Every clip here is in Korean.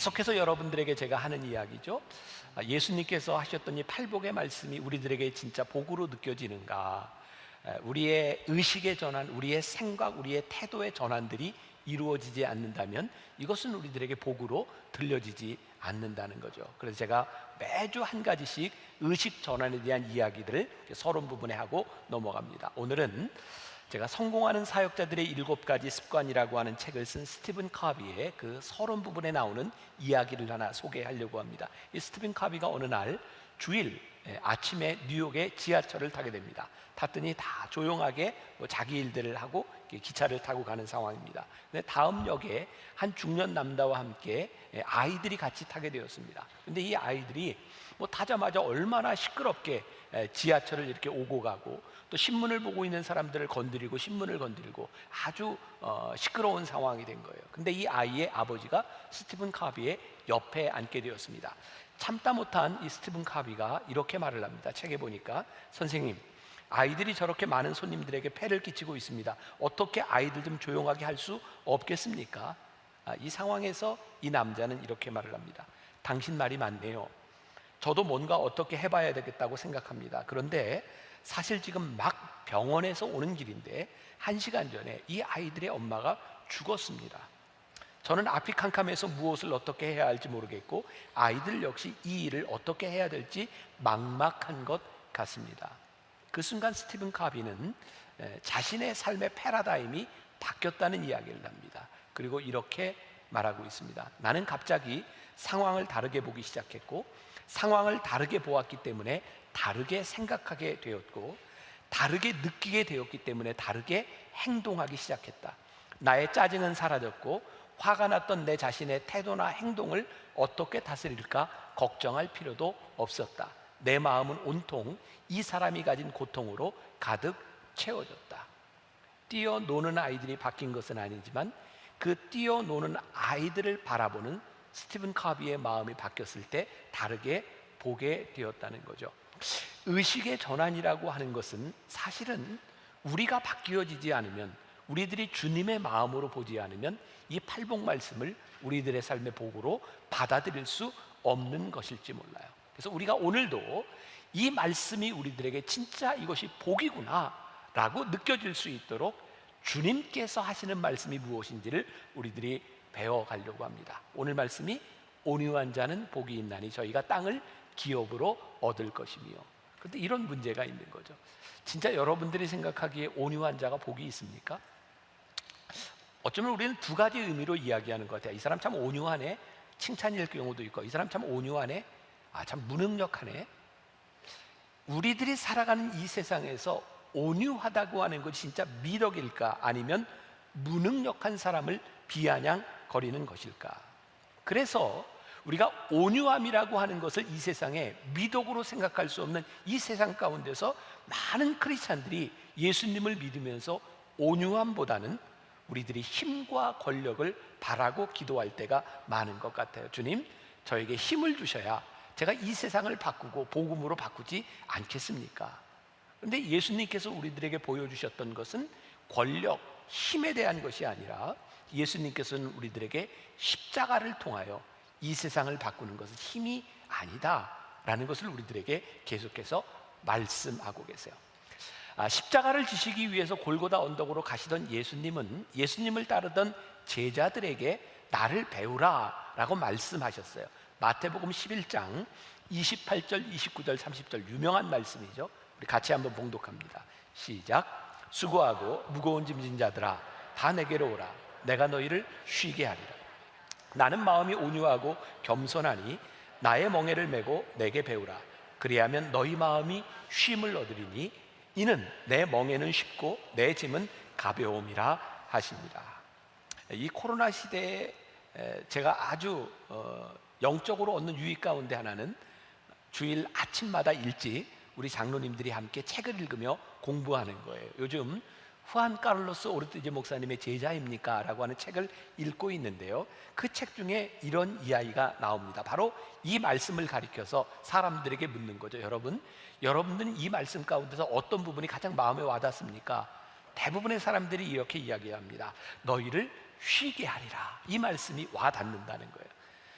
계속해서 여러분들에게 제가 하는 이야기죠. 예수님께서 하셨던 이 팔복의 말씀이 우리들에게 진짜 복으로 느껴지는가? 우리의 의식의 전환, 우리의 생각, 우리의 태도의 전환들이 이루어지지 않는다면 이것은 우리들에게 복으로 들려지지 않는다는 거죠. 그래서 제가 매주 한 가지씩 의식 전환에 대한 이야기들을 서론 부분에 하고 넘어갑니다. 오늘은 제가 성공하는 사역자들의 7가지 습관이라고 하는 책을 쓴 스티븐 카비의 그 서론 부분에 나오는 이야기를 하나 소개하려고 합니다. 이 스티븐 카비가 어느 날 주일 아침에 뉴욕의 지하철을 타게 됩니다. 탔더니 다 조용하게 자기 일들을 하고 기차를 타고 가는 상황입니다. 근데 다음 역에 한 중년 남자와 함께 아이들이 같이 타게 되었습니다. 근데 이 아이들이 타자마자 얼마나 시끄럽게 지하철을 이렇게 오고 가고 또 신문을 보고 있는 사람들을 건드리고 신문을 건드리고 아주 시끄러운 상황이 된 거예요. 근데 이 아이의 아버지가 스티븐 카비의 옆에 앉게 되었습니다. 참다 못한 이 스티븐 카비가 이렇게 말을 합니다. 책에 보니까, 선생님, 아이들이 저렇게 많은 손님들에게 폐를 끼치고 있습니다. 어떻게 아이들 좀 조용하게 할 수 없겠습니까? 이 상황에서 이 남자는 이렇게 말을 합니다. 당신 말이 맞네요. 저도 뭔가 어떻게 해봐야 되겠다고 생각합니다. 그런데 사실 지금 막 병원에서 오는 길인데 1시간 전에 이 아이들의 엄마가 죽었습니다. 저는 앞이 캄캄해서 무엇을 어떻게 해야 할지 모르겠고 아이들 역시 이 일을 어떻게 해야 될지 막막한 것 같습니다. 그 순간 스티븐 카비는 자신의 삶의 패러다임이 바뀌었다는 이야기를 합니다. 그리고 이렇게 말하고 있습니다. 나는 갑자기 상황을 다르게 보기 시작했고 상황을 다르게 보았기 때문에 다르게 생각하게 되었고 다르게 느끼게 되었기 때문에 다르게 행동하기 시작했다. 나의 짜증은 사라졌고 화가 났던 내 자신의 태도나 행동을 어떻게 다스릴까 걱정할 필요도 없었다. 내 마음은 온통 이 사람이 가진 고통으로 가득 채워졌다. 뛰어노는 아이들이 바뀐 것은 아니지만 그 뛰어노는 아이들을 바라보는 스티븐 카비의 마음이 바뀌었을 때 다르게 보게 되었다는 거죠. 의식의 전환이라고 하는 것은 사실은 우리가 바뀌어지지 않으면, 우리들이 주님의 마음으로 보지 않으면 이 팔복 말씀을 우리들의 삶의 복으로 받아들일 수 없는 것일지 몰라요. 그래서 우리가 오늘도 이 말씀이 우리들에게 진짜 이것이 복이구나 라고 느껴질 수 있도록 주님께서 하시는 말씀이 무엇인지를 우리들이 배워가려고 합니다. 오늘 말씀이 온유한 자는 복이 있나니 저희가 땅을 기업으로 얻을 것이며. 그런데 이런 문제가 있는 거죠. 진짜 여러분들이 생각하기에 온유한 자가 복이 있습니까? 어쩌면 우리는 2가지 의미로 이야기하는 것 같아요. 이 사람 참 온유하네, 칭찬일 경우도 있고, 이 사람 참 온유하네, 참 무능력하네. 우리들이 살아가는 이 세상에서 온유하다고 하는 것이 진짜 미덕일까, 아니면 무능력한 사람을 비아냥거리는 것일까? 그래서 우리가 온유함이라고 하는 것을 이 세상에 미덕으로 생각할 수 없는 이 세상 가운데서 많은 크리스찬들이 예수님을 믿으면서 온유함보다는 우리들이 힘과 권력을 바라고 기도할 때가 많은 것 같아요. 주님, 저에게 힘을 주셔야 제가 이 세상을 바꾸고 복음으로 바꾸지 않겠습니까? 그런데 예수님께서 우리들에게 보여주셨던 것은 권력, 힘에 대한 것이 아니라 예수님께서는 우리들에게 십자가를 통하여 이 세상을 바꾸는 것은 힘이 아니다라는 것을 우리들에게 계속해서 말씀하고 계세요. 십자가를 지시기 위해서 골고다 언덕으로 가시던 예수님은 예수님을 따르던 제자들에게 나를 배우라 라고 말씀하셨어요. 마태복음 11장 28절, 29절, 30절 유명한 말씀이죠. 우리 같이 한번 봉독합니다. 시작. 수고하고 무거운 짐진 자들아 다 내게로 오라. 내가 너희를 쉬게 하리라. 나는 마음이 온유하고 겸손하니 나의 멍에를 메고 내게 배우라. 그리하면 너희 마음이 쉼을 얻으리니 이는 내 멍에는 쉽고 내 짐은 가벼움이라 하십니다. 이 코로나 시대에 제가 아주 영적으로 얻는 유익 가운데 하나는 주일 아침마다 일찍 우리 장로님들이 함께 책을 읽으며 공부하는 거예요. 요즘 후안 카를로스 오르티제 목사님의 제자입니까? 라고 하는 책을 읽고 있는데요, 그 책 중에 이런 이야기가 나옵니다. 바로 이 말씀을 가리켜서 사람들에게 묻는 거죠. 여러분들은 이 말씀 가운데서 어떤 부분이 가장 마음에 와닿습니까? 대부분의 사람들이 이렇게 이야기합니다. 너희를 쉬게 하리라. 이 말씀이 와닿는다는 거예요.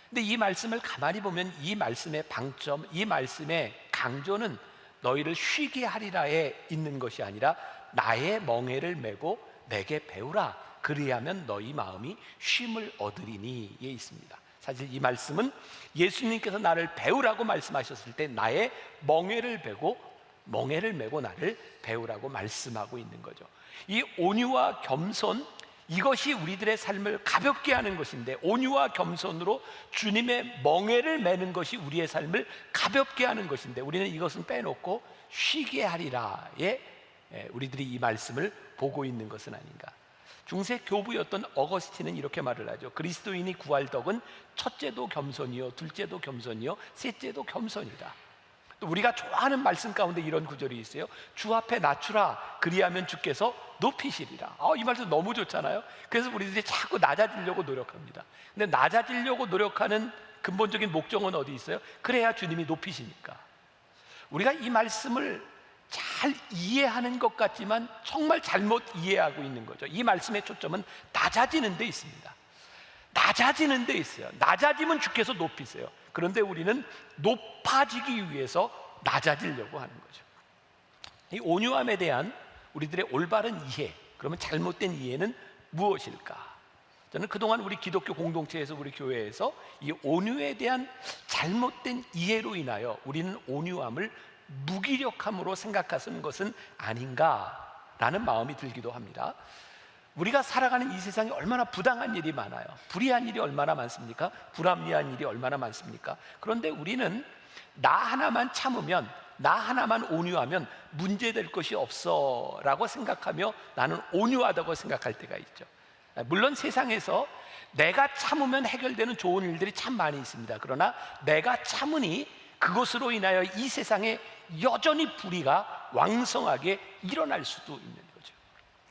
근데 이 말씀을 가만히 보면 이 말씀의 방점, 이 말씀의 강조는 너희를 쉬게 하리라에 있는 것이 아니라 나의 멍에를 메고 내게 배우라, 그리하면 너희 마음이 쉼을 얻으리니에 있습니다. 사실 이 말씀은 예수님께서 나를 배우라고 말씀하셨을 때 나의 멍에를 메고 나를 배우라고 말씀하고 있는 거죠. 이 온유와 겸손, 이것이 우리들의 삶을 가볍게 하는 것인데, 온유와 겸손으로 주님의 멍에를 매는 것이 우리의 삶을 가볍게 하는 것인데, 우리는 이것은 빼놓고 쉬게 하리라에 우리들이 이 말씀을 보고 있는 것은 아닌가. 중세 교부였던 어거스틴은 이렇게 말을 하죠. 그리스도인이 구할 덕은 첫째도 겸손이요, 둘째도 겸손이요, 셋째도 겸손이다. 또 우리가 좋아하는 말씀 가운데 이런 구절이 있어요. 주 앞에 낮추라, 그리하면 주께서 높이시리라. 이 말씀 너무 좋잖아요. 그래서 우리들이 자꾸 낮아지려고 노력합니다. 근데 낮아지려고 노력하는 근본적인 목적은 어디 있어요? 그래야 주님이 높이시니까. 우리가 이 말씀을 잘 이해하는 것 같지만 정말 잘못 이해하고 있는 거죠. 이 말씀의 초점은 낮아지는 데 있습니다. 낮아지는 데 있어요. 낮아지면 주께서 높이세요. 그런데 우리는 높아지기 위해서 낮아지려고 하는 거죠. 이 온유함에 대한 우리들의 올바른 이해, 그러면 잘못된 이해는 무엇일까? 저는 그동안 우리 기독교 공동체에서, 우리 교회에서 이 온유에 대한 잘못된 이해로 인하여 우리는 온유함을 무기력함으로 생각하는 것은 아닌가라는 마음이 들기도 합니다. 우리가 살아가는 이 세상에 얼마나 부당한 일이 많아요. 불의한 일이 얼마나 많습니까? 불합리한 일이 얼마나 많습니까? 그런데 우리는 나 하나만 참으면, 나 하나만 온유하면 문제될 것이 없어 라고 생각하며 나는 온유하다고 생각할 때가 있죠. 물론 세상에서 내가 참으면 해결되는 좋은 일들이 참 많이 있습니다. 그러나 내가 참으니 그것으로 인하여 이 세상에 여전히 불의가 왕성하게 일어날 수도 있는 거죠.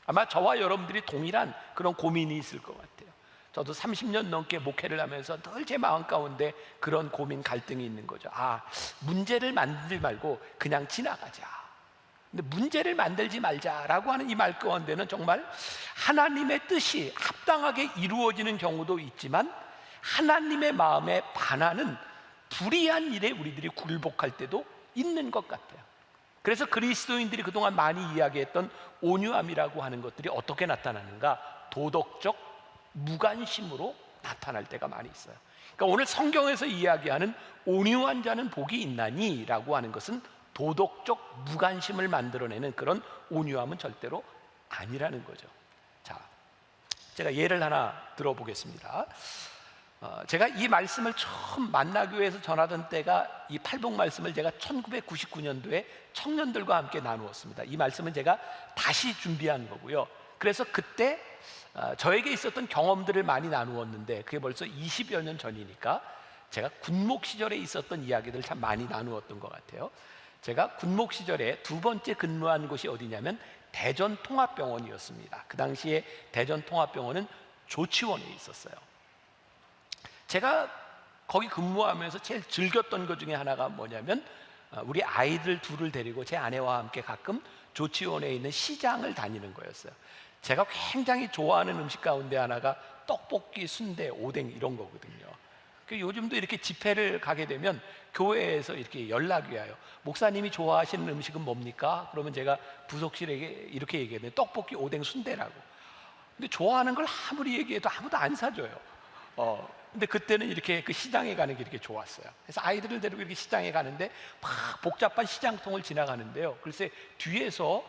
아마 저와 여러분들이 동일한 그런 고민이 있을 것 같아요. 저도 30년 넘게 목회를 하면서 늘 제 마음 가운데 그런 고민, 갈등이 있는 거죠. 문제를 만들지 말고 그냥 지나가자. 근데 문제를 만들지 말자라고 하는 이 말 가운데는 정말 하나님의 뜻이 합당하게 이루어지는 경우도 있지만 하나님의 마음에 반하는 불의한 일에 우리들이 굴복할 때도 있는 것 같아요. 그래서 그리스도인들이 그동안 많이 이야기했던 온유함이라고 하는 것들이 어떻게 나타나는가? 도덕적 무관심으로 나타날 때가 많이 있어요. 그러니까 오늘 성경에서 이야기하는 온유한 자는 복이 있나니 라고 하는 것은 도덕적 무관심을 만들어내는 그런 온유함은 절대로 아니라는 거죠. 자, 제가 예를 하나 들어보겠습니다. 제가 이 말씀을 처음 만나교회에서 전하던 때가, 이 팔복 말씀을 제가 1999년도에 청년들과 함께 나누었습니다. 이 말씀은 제가 다시 준비한 거고요. 그래서 그때 저에게 있었던 경험들을 많이 나누었는데, 그게 벌써 20여 년 전이니까 제가 군목 시절에 있었던 이야기들 참 많이 나누었던 것 같아요. 제가 군목 시절에 두 번째 근무한 곳이 어디냐면 대전통합병원이었습니다. 그 당시에 대전통합병원은 조치원에 있었어요. 제가 거기 근무하면서 제일 즐겼던 것 중에 하나가 뭐냐면, 우리 아이들 둘을 데리고 제 아내와 함께 가끔 조치원에 있는 시장을 다니는 거였어요. 제가 굉장히 좋아하는 음식 가운데 하나가 떡볶이, 순대, 오뎅 이런 거거든요. 요즘도 이렇게 집회를 가게 되면 교회에서 이렇게 연락이 와요. 목사님이 좋아하시는 음식은 뭡니까? 그러면 제가 부속실에게 이렇게 얘기해요. 떡볶이, 오뎅, 순대라고. 근데 좋아하는 걸 아무리 얘기해도 아무도 안 사줘요. 근데 그때는 이렇게 그 시장에 가는 게 이렇게 좋았어요. 그래서 아이들을 데리고 이렇게 시장에 가는데 막 복잡한 시장통을 지나가는데요, 글쎄 뒤에서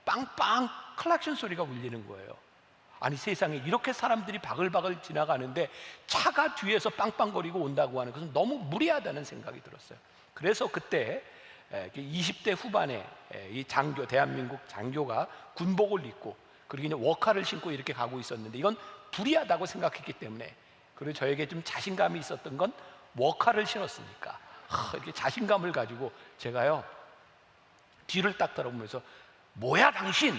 빵빵 클락션 소리가 울리는 거예요. 아니 세상에, 이렇게 사람들이 바글바글 지나가는데 차가 뒤에서 빵빵거리고 온다고 하는 것은 너무 무리하다는 생각이 들었어요. 그래서 그때 20대 후반에 이 장교, 대한민국 장교가 군복을 입고 그리고 이제 워카를 신고 이렇게 가고 있었는데, 이건 불의하다고 생각했기 때문에, 그리고 저에게 좀 자신감이 있었던 건 워카를 신었으니까 이렇게 자신감을 가지고 제가요 뒤를 딱 돌아보면서 뭐야 당신?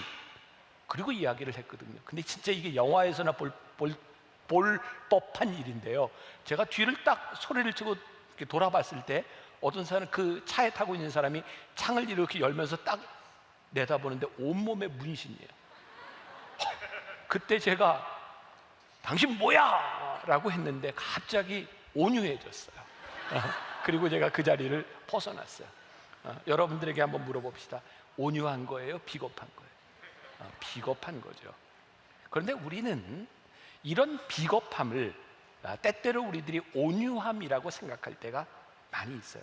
그리고 이야기를 했거든요. 근데 진짜 이게 영화에서나 볼 법한 일인데요, 제가 뒤를 딱 소리를 치고 이렇게 돌아봤을 때 어떤 사람, 그 차에 타고 있는 사람이 창을 이렇게 열면서 딱 내다보는데 온몸에 문신이에요. 그때 제가 당신 뭐야? 라고 했는데 갑자기 온유해졌어요. 그리고 제가 그 자리를 벗어났어요. 여러분들에게 한번 물어봅시다. 온유한 거예요? 비겁한 거예요? 비겁한 거죠. 그런데 우리는 이런 비겁함을 때때로 우리들이 온유함이라고 생각할 때가 많이 있어요.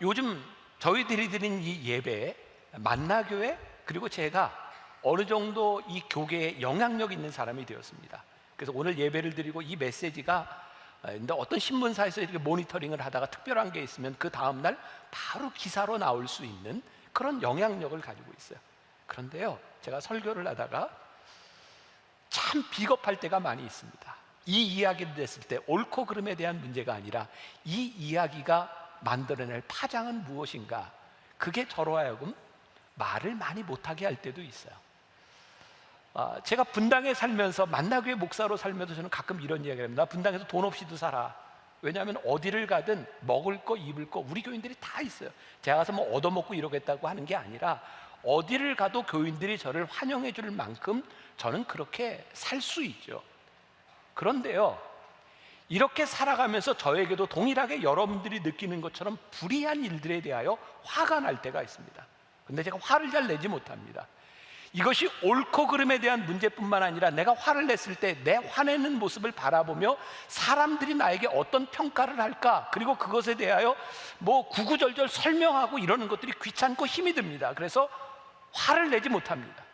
요즘 저희들이 드린 이 예배, 만나교회, 그리고 제가 어느 정도 이 교계에 영향력 있는 사람이 되었습니다. 그래서 오늘 예배를 드리고 이 메시지가 근데 어떤 신문사에서 이렇게 모니터링을 하다가 특별한 게 있으면 그 다음날 바로 기사로 나올 수 있는 그런 영향력을 가지고 있어요. 그런데요, 제가 설교를 하다가 참 비겁할 때가 많이 있습니다. 이 이야기를 했을 때 옳고 그름에 대한 문제가 아니라 이 이야기가 만들어낼 파장은 무엇인가, 그게 저로 하여금 말을 많이 못하게 할 때도 있어요. 제가 분당에 살면서, 만나교회 목사로 살면서 저는 가끔 이런 이야기를 합니다. 나 분당에서 돈 없이도 살아. 왜냐하면 어디를 가든 먹을 거 입을 거 우리 교인들이 다 있어요. 제가 가서 뭐 얻어먹고 이러겠다고 하는 게 아니라 어디를 가도 교인들이 저를 환영해 줄 만큼 저는 그렇게 살 수 있죠. 그런데요, 이렇게 살아가면서 저에게도 동일하게 여러분들이 느끼는 것처럼 불이한 일들에 대하여 화가 날 때가 있습니다. 근데 제가 화를 잘 내지 못합니다. 이것이 옳고 그름에 대한 문제뿐만 아니라 내가 화를 냈을 때 내 화내는 모습을 바라보며 사람들이 나에게 어떤 평가를 할까, 그리고 그것에 대하여 뭐 구구절절 설명하고 이러는 것들이 귀찮고 힘이 듭니다. 그래서 화를 내지 못합니다.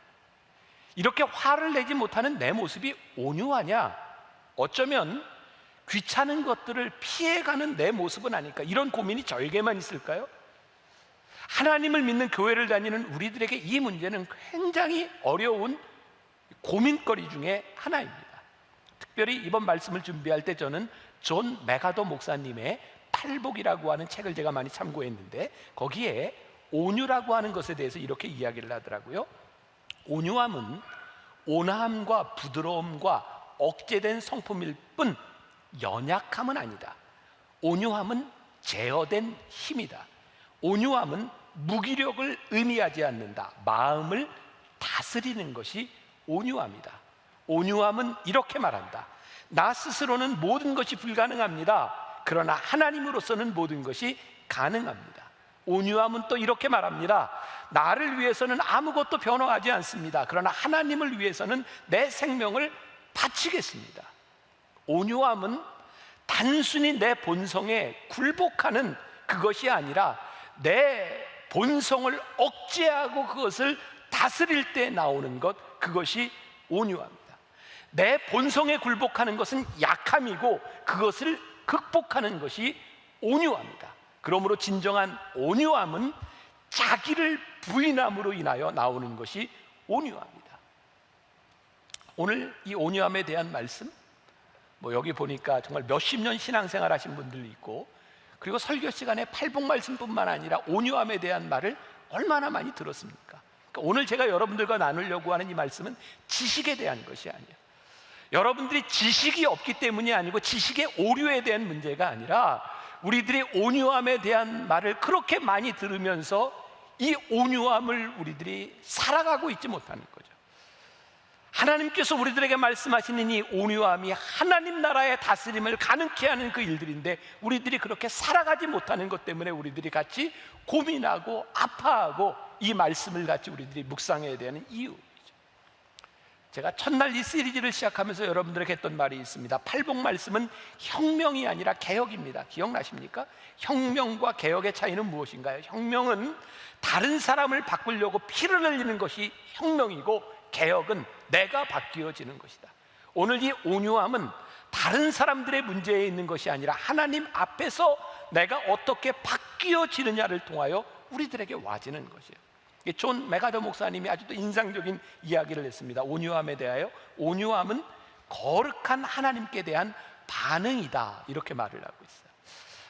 이렇게 화를 내지 못하는 내 모습이 온유하냐? 어쩌면 귀찮은 것들을 피해가는 내 모습은 아닐까? 이런 고민이 저에게만 있을까요? 하나님을 믿는 교회를 다니는 우리들에게 이 문제는 굉장히 어려운 고민거리 중에 하나입니다. 특별히 이번 말씀을 준비할 때 저는 존 메가더 목사님의 팔복이라고 하는 책을 제가 많이 참고했는데, 거기에 온유라고 하는 것에 대해서 이렇게 이야기를 하더라고요. 온유함은 온화함과 부드러움과 억제된 성품일 뿐 연약함은 아니다. 온유함은 제어된 힘이다. 온유함은 무기력을 의미하지 않는다. 마음을 다스리는 것이 온유함이다. 온유함은 이렇게 말한다. 나 스스로는 모든 것이 불가능합니다. 그러나 하나님으로서는 모든 것이 가능합니다. 온유함은 또 이렇게 말합니다. 나를 위해서는 아무것도 변화하지 않습니다. 그러나 하나님을 위해서는 내 생명을 바치겠습니다. 온유함은 단순히 내 본성에 굴복하는 그것이 아니라 내 본성을 억제하고 그것을 다스릴 때 나오는 것, 그것이 온유함입니다. 내 본성에 굴복하는 것은 약함이고 그것을 극복하는 것이 온유함이다. 그러므로 진정한 온유함은 자기를 부인함으로 인하여 나오는 것이 온유함이다. 오늘 이 온유함에 대한 말씀, 뭐 여기 보니까 정말 몇십 년 신앙생활 하신 분들도 있고, 그리고 설교 시간에 팔복 말씀뿐만 아니라 온유함에 대한 말을 얼마나 많이 들었습니까? 그러니까 오늘 제가 여러분들과 나누려고 하는 이 말씀은 지식에 대한 것이 아니에요. 여러분들이 지식이 없기 때문이 아니고 지식의 오류에 대한 문제가 아니라 우리들이 온유함에 대한 말을 그렇게 많이 들으면서 이 온유함을 우리들이 살아가고 있지 못하는 거죠. 하나님께서 우리들에게 말씀하시는 이 온유함이 하나님 나라의 다스림을 가능케 하는 그 일들인데, 우리들이 그렇게 살아가지 못하는 것 때문에 우리들이 같이 고민하고 아파하고 이 말씀을 같이 우리들이 묵상해야 되는 이유이죠. 제가 첫날 이 시리즈를 시작하면서 여러분들에게 했던 말이 있습니다. 팔복 말씀은 혁명이 아니라 개혁입니다. 기억나십니까? 혁명과 개혁의 차이는 무엇인가요? 혁명은 다른 사람을 바꾸려고 피를 흘리는 것이 혁명이고, 개혁은 내가 바뀌어지는 것이다. 오늘 이 온유함은 다른 사람들의 문제에 있는 것이 아니라 하나님 앞에서 내가 어떻게 바뀌어지느냐를 통하여 우리들에게 와지는 것이에요. 존 메가더 목사님이 아주 또 인상적인 이야기를 했습니다. 온유함에 대하여 온유함은 거룩한 하나님께 대한 반응이다, 이렇게 말을 하고 있어요.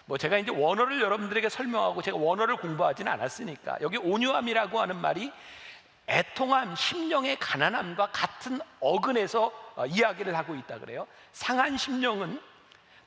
뭐 제가 이제 원어를 여러분들에게 설명하고, 제가 원어를 공부하지는 않았으니까 여기 온유함이라고 하는 말이 애통함, 심령의 가난함과 같은 어근에서 이야기를 하고 있다 그래요. 상한 심령은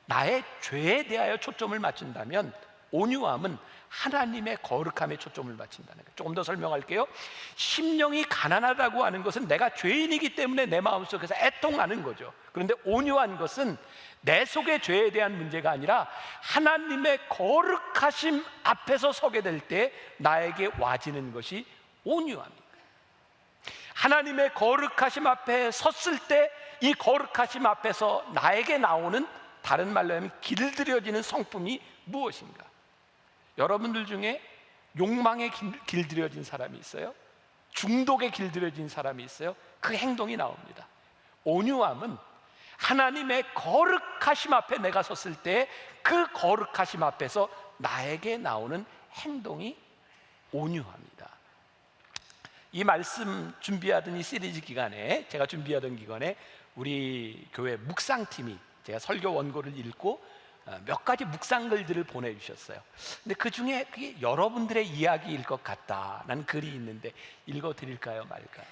나의 죄에 대하여 초점을 맞춘다면, 온유함은 하나님의 거룩함에 초점을 맞춘다는 거예요. 조금 더 설명할게요. 심령이 가난하다고 하는 것은 내가 죄인이기 때문에 내 마음속에서 애통하는 거죠. 그런데 온유한 것은 내 속의 죄에 대한 문제가 아니라 하나님의 거룩하심 앞에서 서게 될 때 나에게 와지는 것이 온유함입니다. 하나님의 거룩하심 앞에 섰을 때 이 거룩하심 앞에서 나에게 나오는, 다른 말로 하면 길들여지는 성품이 무엇인가? 여러분들 중에 욕망에 길들여진 사람이 있어요? 중독에 길들여진 사람이 있어요? 그 행동이 나옵니다. 온유함은 하나님의 거룩하심 앞에 내가 섰을 때 그 거룩하심 앞에서 나에게 나오는 행동이 온유합니다. 이 말씀 준비하던 이 시리즈 기간에, 제가 준비하던 기간에 우리 교회 묵상팀이 제가 설교 원고를 읽고 몇 가지 묵상글들을 보내주셨어요. 근데 그 중에 그게 여러분들의 이야기일 것 같다라는 글이 있는데 읽어드릴까요 말까요?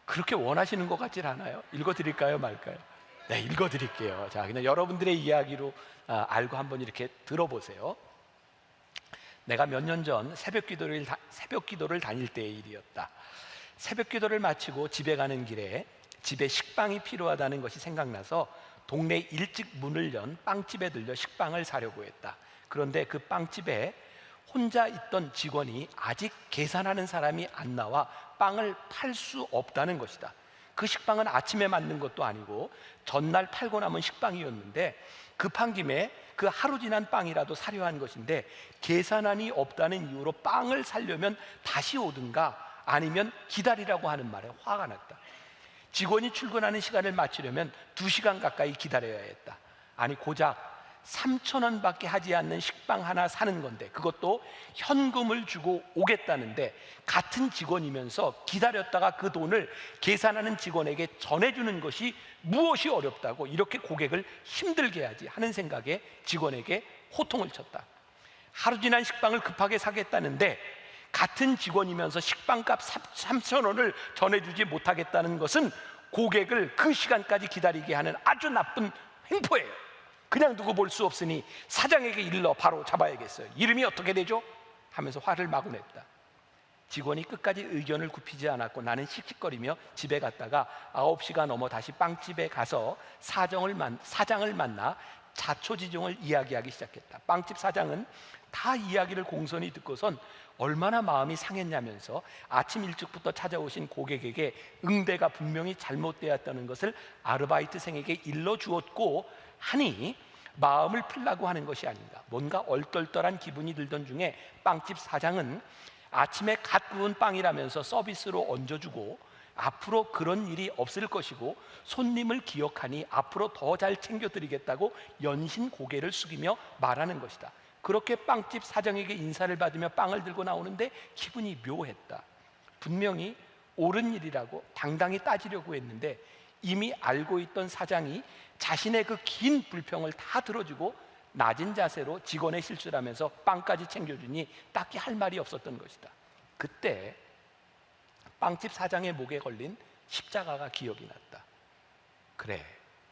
그렇게 원하시는 것 같질 않아요. 읽어드릴까요 말까요? 네, 읽어드릴게요. 자, 그냥 여러분들의 이야기로 알고 한번 이렇게 들어보세요. 내가 몇 년 전 새벽 기도를 다닐 때의 일이었다. 새벽 기도를 마치고 집에 가는 길에 집에 식빵이 필요하다는 것이 생각나서 동네 일찍 문을 연 빵집에 들려 식빵을 사려고 했다. 그런데 그 빵집에 혼자 있던 직원이 아직 계산하는 사람이 안 나와 빵을 팔 수 없다는 것이다. 그 식빵은 아침에 만든 것도 아니고 전날 팔고 남은 식빵이었는데 급한 김에 그 하루 지난 빵이라도 사려 한 것인데 계산안이 없다는 이유로 빵을 사려면 다시 오든가 아니면 기다리라고 하는 말에 화가 났다. 직원이 출근하는 시간을 맞추려면 2시간 가까이 기다려야 했다. 아니 고작 3,000원밖에 하지 않는 식빵 하나 사는 건데, 그것도 현금을 주고 오겠다는데 같은 직원이면서 기다렸다가 그 돈을 계산하는 직원에게 전해주는 것이 무엇이 어렵다고 이렇게 고객을 힘들게 하지 하는 생각에 직원에게 호통을 쳤다. 하루 지난 식빵을 급하게 사겠다는데 같은 직원이면서 식빵값 3,000원을 전해주지 못하겠다는 것은 고객을 그 시간까지 기다리게 하는 아주 나쁜 횡포예요. 그냥 두고 볼 수 없으니 사장에게 일러 바로 잡아야겠어요. 이름이 어떻게 되죠? 하면서 화를 마구 냈다. 직원이 끝까지 의견을 굽히지 않았고 나는 씩씩거리며 집에 갔다가 9시가 넘어 다시 빵집에 가서 사장을 만나 자초지종을 이야기하기 시작했다. 빵집 사장은 다 이야기를 공손히 듣고선 얼마나 마음이 상했냐면서 아침 일찍부터 찾아오신 고객에게 응대가 분명히 잘못되었다는 것을 아르바이트생에게 일러주었고 하니 마음을 풀라고 하는 것이 아닌가. 뭔가 얼떨떨한 기분이 들던 중에 빵집 사장은 아침에 갓 구운 빵이라면서 서비스로 얹어주고 앞으로 그런 일이 없을 것이고 손님을 기억하니 앞으로 더 잘 챙겨드리겠다고 연신 고개를 숙이며 말하는 것이다. 그렇게 빵집 사장에게 인사를 받으며 빵을 들고 나오는데 기분이 묘했다. 분명히 옳은 일이라고 당당히 따지려고 했는데 이미 알고 있던 사장이 자신의 그 긴 불평을 다 들어주고 낮은 자세로 직원의 실수라면서 빵까지 챙겨주니 딱히 할 말이 없었던 것이다. 그때 빵집 사장의 목에 걸린 십자가가 기억이 났다. 그래,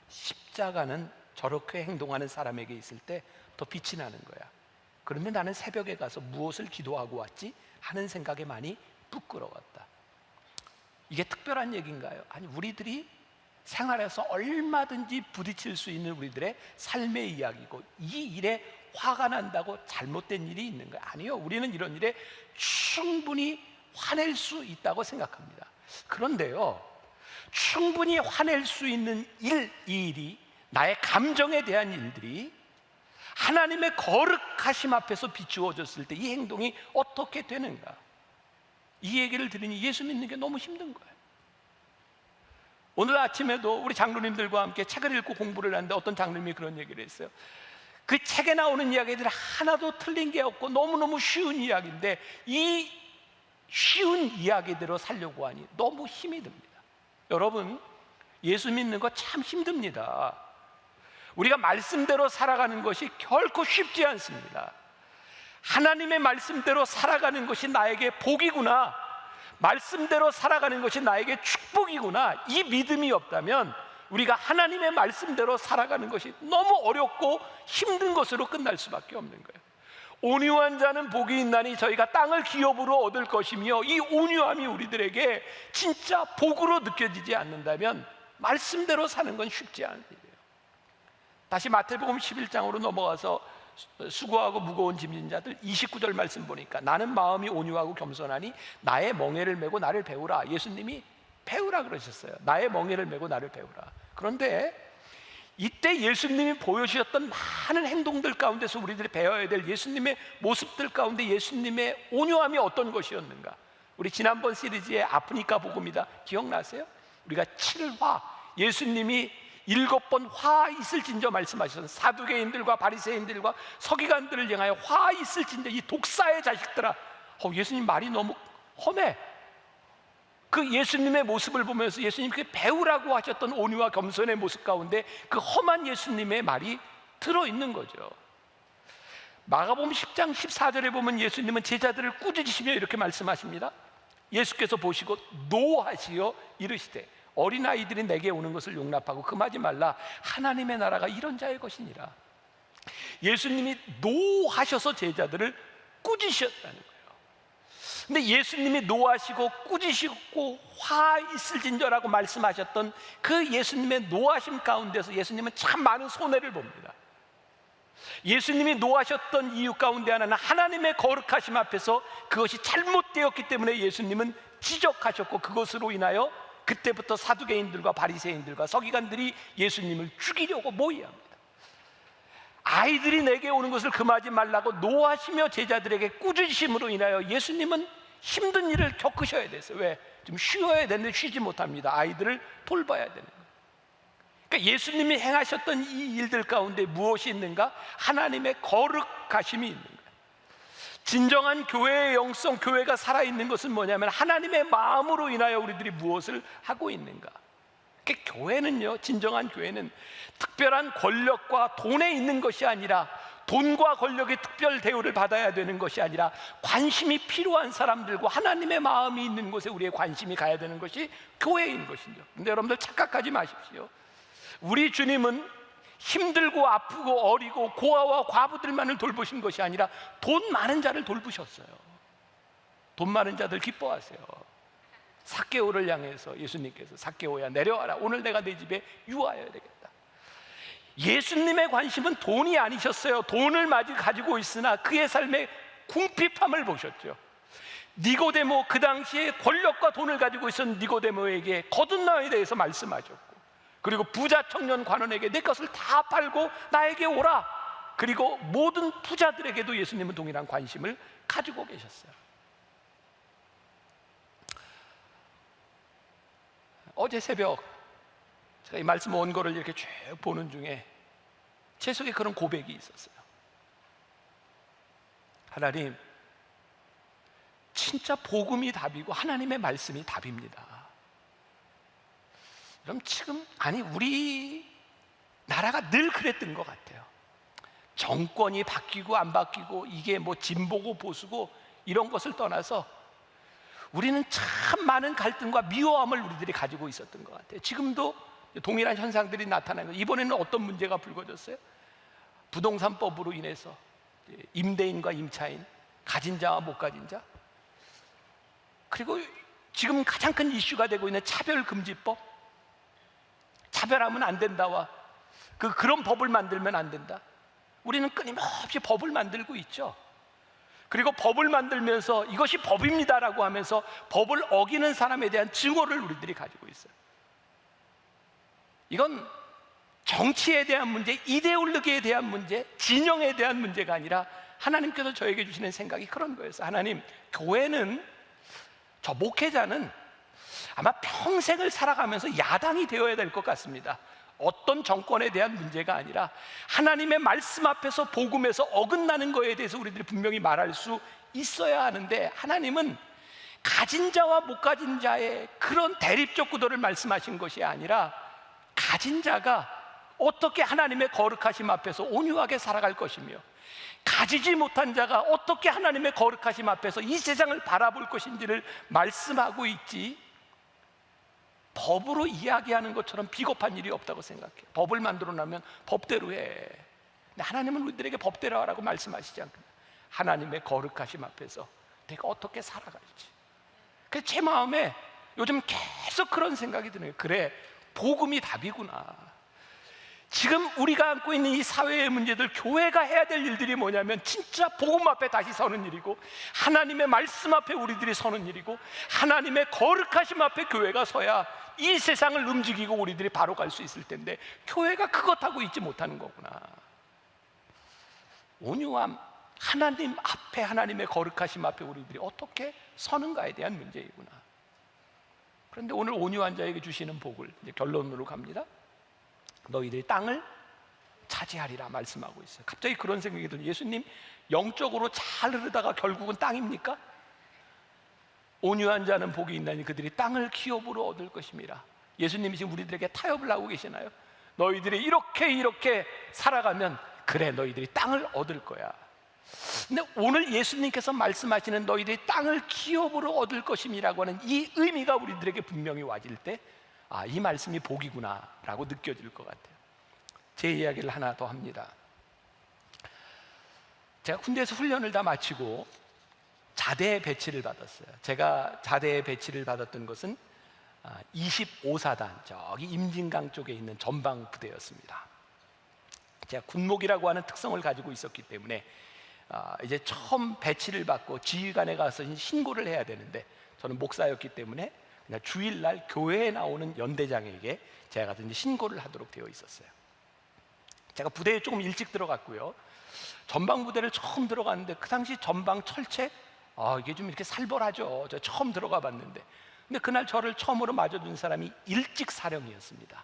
십자가는 저렇게 행동하는 사람에게 있을 때 더 빛이 나는 거야. 그러면 나는 새벽에 가서 무엇을 기도하고 왔지? 하는 생각에 많이 부끄러웠다. 이게 특별한 얘기인가요? 아니, 우리들이 생활에서 얼마든지 부딪힐 수 있는 우리들의 삶의 이야기고, 이 일에 화가 난다고 잘못된 일이 있는 거예요? 아니요, 우리는 이런 일에 충분히 화낼 수 있다고 생각합니다. 그런데요, 충분히 화낼 수 있는 이 일이, 나의 감정에 대한 일들이 하나님의 거룩하심 앞에서 비추어졌을 때 이 행동이 어떻게 되는가? 이 얘기를 들으니 예수 믿는 게 너무 힘든 거예요. 오늘 아침에도 우리 장로님들과 함께 책을 읽고 공부를 하는데 어떤 장로님이 그런 얘기를 했어요. 그 책에 나오는 이야기들이 하나도 틀린 게 없고 너무너무 쉬운 이야기인데 이 쉬운 이야기대로 살려고 하니 너무 힘이 듭니다. 여러분, 예수 믿는 거 참 힘듭니다. 우리가 말씀대로 살아가는 것이 결코 쉽지 않습니다. 하나님의 말씀대로 살아가는 것이 나에게 복이구나, 말씀대로 살아가는 것이 나에게 축복이구나, 이 믿음이 없다면 우리가 하나님의 말씀대로 살아가는 것이 너무 어렵고 힘든 것으로 끝날 수밖에 없는 거예요. 온유한 자는 복이 있나니 저희가 땅을 기업으로 얻을 것이며, 이 온유함이 우리들에게 진짜 복으로 느껴지지 않는다면 말씀대로 사는 건 쉽지 않은 일이에요. 다시 마태복음 11장으로 넘어가서 수고하고 무거운 짐진 자들 29절 말씀 보니까 나는 마음이 온유하고 겸손하니 나의 멍에를 메고 나를 배우라. 예수님이 배우라 그러셨어요. 나의 멍에를 메고 나를 배우라. 그런데 이때 예수님이 보여주셨던 많은 행동들 가운데서 우리들이 배워야 될 예수님의 모습들 가운데 예수님의 온유함이 어떤 것이었는가? 우리 지난번 시리즈의 아프니까 복음이다 기억나세요? 우리가 7화, 예수님이 7번 화 있을진저 말씀하셨던 사두개인들과 바리새인들과 서기관들을 향하여 화 있을진저, 이 독사의 자식들아. 예수님 말이 너무 험해. 그 예수님의 모습을 보면서 예수님께 배우라고 하셨던 온유와 겸손의 모습 가운데 그 험한 예수님의 말이 들어있는 거죠. 마가복음 10장 14절에 보면 예수님은 제자들을 꾸짖으시며 이렇게 말씀하십니다. 예수께서 보시고 노하시어 이르시되 어린아이들이 내게 오는 것을 용납하고 금하지 말라. 하나님의 나라가 이런 자의 것이니라. 예수님이 노하셔서 제자들을 꾸짖으셨다는 거예요. 근데 예수님이 노하시고 꾸짖으시고 화 있을진저라고 말씀하셨던 그 예수님의 노하심 가운데서 예수님은 참 많은 손해를 봅니다. 예수님이 노하셨던 이유 가운데 하나는 하나님의 거룩하심 앞에서 그것이 잘못되었기 때문에 예수님은 지적하셨고, 그것으로 인하여 그때부터 사두개인들과 바리새인들과 서기관들이 예수님을 죽이려고 모의합니다. 아이들이 내게 오는 것을 금하지 말라고 노하시며 제자들에게 꾸짖으심으로 인하여 예수님은 힘든 일을 겪으셔야 됐어요. 왜? 좀 쉬어야 되는데 쉬지 못합니다. 아이들을 돌봐야 되는 거예요. 그러니까 예수님이 행하셨던 이 일들 가운데 무엇이 있는가? 하나님의 거룩하심이 있는 거예요. 진정한 교회의 영성, 교회가 살아있는 것은 뭐냐면 하나님의 마음으로 인하여 우리들이 무엇을 하고 있는가. 그러니까 교회는요, 진정한 교회는 특별한 권력과 돈에 있는 것이 아니라, 돈과 권력의 특별 대우를 받아야 되는 것이 아니라 관심이 필요한 사람들과 하나님의 마음이 있는 곳에 우리의 관심이 가야 되는 것이 교회인 것이죠. 근데 여러분들 착각하지 마십시오. 우리 주님은 힘들고 아프고 어리고 고아와 과부들만을 돌보신 것이 아니라 돈 많은 자를 돌보셨어요. 돈 많은 자들 기뻐하세요. 삭개오를 향해서 예수님께서 삭개오야 내려와라, 오늘 내가 내 집에 유하여야 되겠다. 예수님의 관심은 돈이 아니셨어요. 돈을 가지고 있으나 그의 삶의 궁핍함을 보셨죠. 니고데모, 그 당시에 권력과 돈을 가지고 있었던 니고데모에게 거듭남에 대해서 말씀하셨고, 그리고 부자 청년 관원에게 내 것을 다 팔고 나에게 오라. 그리고 모든 부자들에게도 예수님은 동일한 관심을 가지고 계셨어요. 어제 새벽 제가 이 말씀 원고를 이렇게 쭉 보는 중에 제 속에 그런 고백이 있었어요. 하나님, 진짜 복음이 답이고 하나님의 말씀이 답입니다. 그럼 지금, 우리 나라가 늘 그랬던 것 같아요. 정권이 바뀌고 안 바뀌고 이게 뭐 진보고 보수고 이런 것을 떠나서 우리는 참 많은 갈등과 미워함을 우리들이 가지고 있었던 것 같아요. 지금도 동일한 현상들이 나타나는 거예요. 이번에는 어떤 문제가 불거졌어요? 부동산법으로 인해서 임대인과 임차인, 가진 자와 못 가진 자, 그리고 지금 가장 큰 이슈가 되고 있는 차별금지법, 차별하면 안 된다와 그런 법을 만들면 안 된다. 우리는 끊임없이 법을 만들고 있죠. 그리고 법을 만들면서 이것이 법입니다라고 하면서 법을 어기는 사람에 대한 증오를 우리들이 가지고 있어요. 이건 정치에 대한 문제, 이데올로기에 대한 문제, 진영에 대한 문제가 아니라 하나님께서 저에게 주시는 생각이 그런 거였어요. 하나님, 교회는, 저 목회자는 아마 평생을 살아가면서 야당이 되어야 될 것 같습니다. 어떤 정권에 대한 문제가 아니라 하나님의 말씀 앞에서 복음에서 어긋나는 거에 대해서 우리들이 분명히 말할 수 있어야 하는데, 하나님은 가진 자와 못 가진 자의 그런 대립적 구도를 말씀하신 것이 아니라 가진 자가 어떻게 하나님의 거룩하심 앞에서 온유하게 살아갈 것이며, 가지지 못한 자가 어떻게 하나님의 거룩하심 앞에서 이 세상을 바라볼 것인지를 말씀하고 있지, 법으로 이야기하는 것처럼 비겁한 일이 없다고 생각해요. 법을 만들어 놔면 법대로 해. 근데 하나님은 우리들에게 법대로 하라고 말씀하시지 않거든요. 하나님의 거룩하심 앞에서 내가 어떻게 살아갈지. 그래서 제 마음에 요즘 계속 그런 생각이 드네요. 그래, 복음이 답이구나. 지금 우리가 안고 있는 이 사회의 문제들, 교회가 해야 될 일들이 뭐냐면 진짜 복음 앞에 다시 서는 일이고, 하나님의 말씀 앞에 우리들이 서는 일이고, 하나님의 거룩하심 앞에 교회가 서야 이 세상을 움직이고 우리들이 바로 갈 수 있을 텐데, 교회가 그것하고 있지 못하는 거구나. 온유함, 하나님 앞에, 하나님의 거룩하심 앞에 우리들이 어떻게 서는가에 대한 문제이구나. 그런데 오늘 온유한 자에게 주시는 복을, 이제 결론으로 갑니다. 너희들이 땅을 차지하리라 말씀하고 있어요. 갑자기 그런 생각이 들어요. 예수님 영적으로 잘 흐르다가 결국은 땅입니까? 온유한 자는 복이 있나니 그들이 땅을 기업으로 얻을 것임이라. 예수님이 지금 우리들에게 타협을 하고 계시나요? 너희들이 이렇게 살아가면 그래, 너희들이 땅을 얻을 거야. 근데 오늘 예수님께서 말씀하시는 너희들이 땅을 기업으로 얻을 것임이라고 하는 이 의미가 우리들에게 분명히 와질 때, 아, 이 말씀이 복이구나 라고 느껴질 것 같아요. 제 이야기를 하나 더 합니다. 제가 군대에서 훈련을 다 마치고 자대에 배치를 받았어요. 제가 자대에 배치를 받았던 것은 25사단, 저기 임진강 쪽에 있는 전방 부대였습니다. 제가 군목이라고 하는 특성을 가지고 있었기 때문에 이제 처음 배치를 받고 지휘관에 가서 신고를 해야 되는데, 저는 목사였기 때문에 그냥 주일날 교회에 나오는 연대장에게 제가 가서 이제 신고를 하도록 되어 있었어요. 제가 부대에 조금 일찍 들어갔고요. 전방 부대를 처음 들어갔는데 그 당시 전방 철책, 이게 좀 이렇게 살벌하죠. 저 처음 들어가 봤는데, 근데 그날 저를 처음으로 맞아준 사람이 일직사령이었습니다.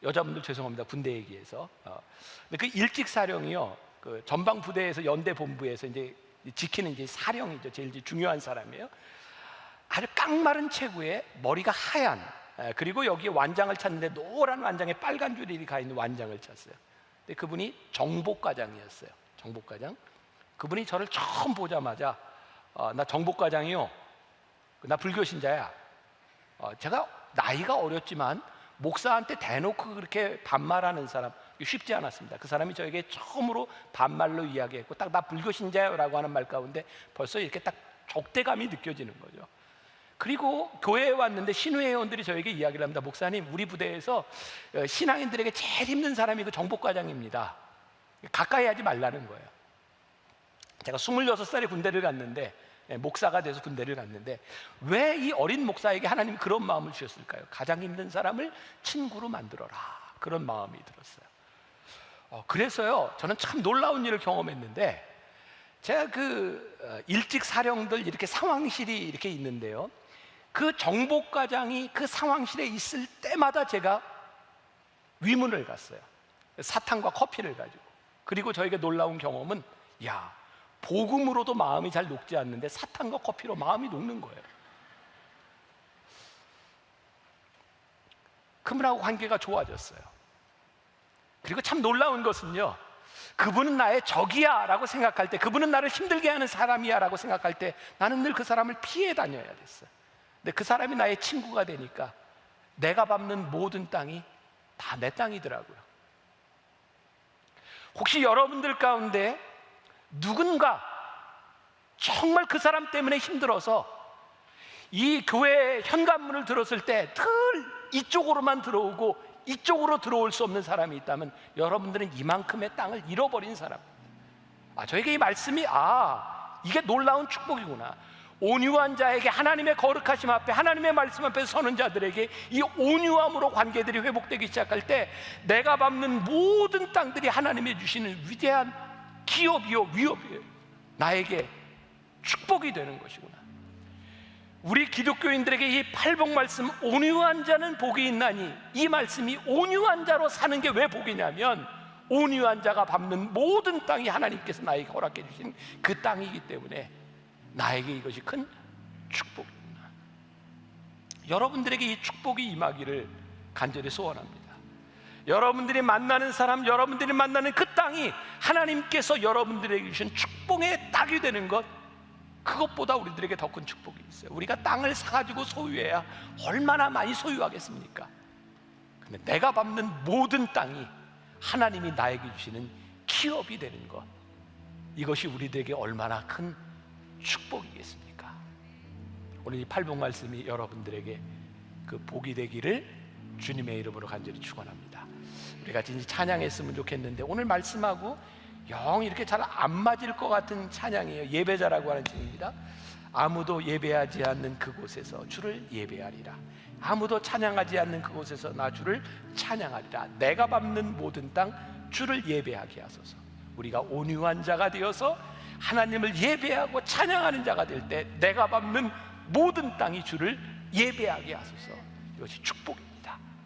여자분들 죄송합니다, 군대 얘기해서. 근데 그 일직사령이요, 그 전방 부대에서 연대 본부에서 이제 지키는 이제 사령이죠. 제일 중요한 사람이에요. 아주 깡마른 체구에 머리가 하얀, 그리고 여기에 완장을 찼는데 노란 완장에 빨간 줄이 가 있는 완장을 찼어요. 근데 그분이 정복과장이었어요. 정복과장. 그분이 저를 처음 보자마자 나 정복과장이요, 나 불교신자야. 제가 나이가 어렸지만 목사한테 대놓고 그렇게 반말하는 사람 쉽지 않았습니다. 그 사람이 저에게 처음으로 반말로 이야기했고, 딱 나 불교신자요라고 하는 말 가운데 벌써 이렇게 딱 적대감이 느껴지는 거죠. 그리고 교회에 왔는데 신우회원들이 저에게 이야기를 합니다. 목사님, 우리 부대에서 신앙인들에게 제일 힘든 사람이 그 정복과장입니다. 가까이 하지 말라는 거예요. 제가 26살에 군대를 갔는데, 목사가 돼서 군대를 갔는데, 왜 이 어린 목사에게 하나님이 그런 마음을 주셨을까요? 가장 힘든 사람을 친구로 만들어라, 그런 마음이 들었어요. 그래서요, 저는 참 놀라운 일을 경험했는데, 제가 그 일직 사령들 이렇게 상황실이 이렇게 있는데요, 그 정복과장이 그 상황실에 있을 때마다 제가 위문을 갔어요. 사탕과 커피를 가지고. 그리고 저에게 놀라운 경험은, 야, 복음으로도 마음이 잘 녹지 않는데 사탕과 커피로 마음이 녹는 거예요. 그분하고 관계가 좋아졌어요. 그리고 참 놀라운 것은요, 그분은 나의 적이야 라고 생각할 때, 그분은 나를 힘들게 하는 사람이야 라고 생각할 때 나는 늘 그 사람을 피해 다녀야 됐어요. 근데 그 사람이 나의 친구가 되니까 내가 밟는 모든 땅이 다 내 땅이더라고요. 혹시 여러분들 가운데 누군가 정말 그 사람 때문에 힘들어서 이 교회 현관문을 들었을 때 늘 이쪽으로만 들어오고 이쪽으로 들어올 수 없는 사람이 있다면, 여러분들은 이만큼의 땅을 잃어버린 사람. 저에게 이 말씀이 이게 놀라운 축복이구나. 온유한 자에게, 하나님의 거룩하심 앞에, 하나님의 말씀 앞에 서는 자들에게 이 온유함으로 관계들이 회복되기 시작할 때, 내가 밟는 모든 땅들이 하나님이 주시는 위대한 기업이요, 위협이에요. 나에게 축복이 되는 것이구나. 우리 기독교인들에게 이 팔복 말씀, 온유한 자는 복이 있나니, 이 말씀이 온유한 자로 사는 게 왜 복이냐면, 온유한 자가 밟는 모든 땅이 하나님께서 나에게 허락해 주신 그 땅이기 때문에 나에게 이것이 큰 축복입니다. 여러분들에게 이 축복이 임하기를 간절히 소원합니다. 여러분들이 만나는 사람, 여러분들이 만나는 그 땅이 하나님께서 여러분들에게 주신 축복의 땅이 되는 것, 그것보다 우리들에게 더 큰 축복이 있어요. 우리가 땅을 사가지고 소유해야 얼마나 많이 소유하겠습니까? 근데 내가 밟는 모든 땅이 하나님이 나에게 주시는 기업이 되는 것, 이것이 우리들에게 얼마나 큰 축복이겠습니까? 오늘 이 팔복 말씀이 여러분들에게 그 복이 되기를 주님의 이름으로 간절히 축원합니다. 우리 같이 이제 찬양했으면 좋겠는데, 오늘 말씀하고 영 이렇게 잘 안 맞을 것 같은 찬양이에요. 예배자라고 하는 책입니다. 아무도 예배하지 않는 그곳에서 주를 예배하리라. 아무도 찬양하지 않는 그곳에서 나 주를 찬양하리라. 내가 밟는 모든 땅 주를 예배하게 하소서. 우리가 온유한 자가 되어서 하나님을 예배하고 찬양하는 자가 될 때 내가 밟는 모든 땅이 주를 예배하게 하소서. 이것이 축복입니다.